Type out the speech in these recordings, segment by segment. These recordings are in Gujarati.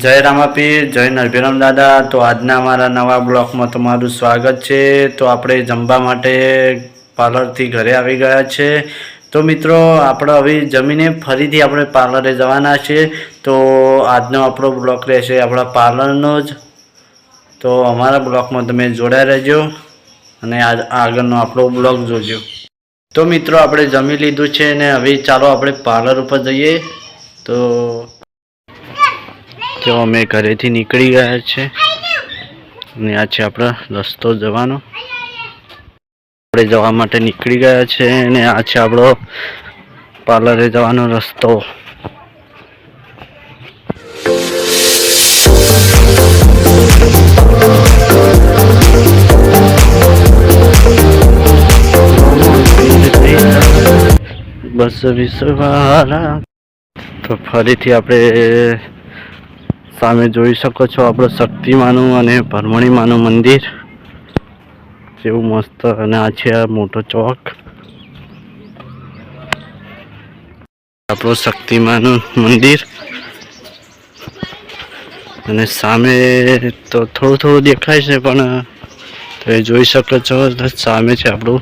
જય રામાપીર, જય નરભીરામ દાદા। તો આજના અમારા નવા બ્લોગમાં તમારું સ્વાગત છે। તો આપણે જમવા માટે પાર્લરથી ઘરે આવી ગયા છે। તો મિત્રો આપણે હવે જમીને ફરીથી આપણે પાર્લરે જવાના છે। તો આજનો આપણો બ્લોગ રહેશે આપણા પાર્લરનો જ। તો અમારા બ્લોગમાં તમે જોડાઈ રહેજો અને આગળનો આપણો બ્લોગ જોજો। તો મિત્રો આપણે જમી લીધું છે ને હવે ચાલો આપણે પાર્લર ઉપર જઈએ। તો અમે ઘરેથી નીકળી ગયા છે અને આ છે આપણા રસ્તો જવાનો। આપણે જવા માટે નીકળી ગયા છે અને આ છે આપણો પાર્લરે જવાનો રસ્તો। બસ વિસવાલા તો ફરીથી આપણે સામે જોઈ શકો છો આપણો શક્તિમાનું અને ભરમણીમાનું મંદિર જેવું મસ્ત। અને આ છે આ મોટો ચોક આપણો શક્તિમાનું મંદિર। અને સામે તો થોડું દેખાય છે પણ તમે જોઈ શકો છો સામે છે આપણું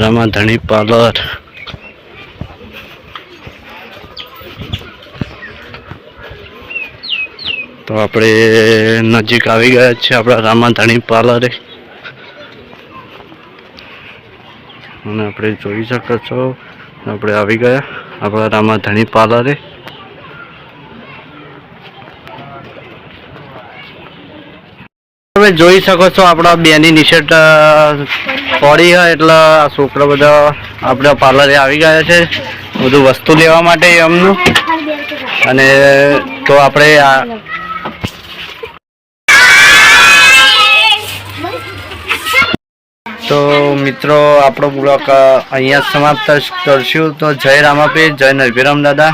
રામાધણી પાર્લર। તો આપણે નજીક આવી ગયા છે આપણા રામાધણી પાર્લરે અને આપણે જોઈ શકો છો આપણે આવી ગયા આપણા રામાધણી પાર્લરે। તમે જોઈ શકો છો આપણા બેની નિશર્ટ પડી હોય એટલે આ છોકરા બધા આપણા પાર્લરે આવી ગયા છે બધું વસ્તુ લેવા માટે એમનું। અને તો આપણે તો મિત્રો આપણો બ્લોગ અહીંયા સમાપ્ત કરશું। તો જય રામાપીર, જય નરભીરામ દાદા।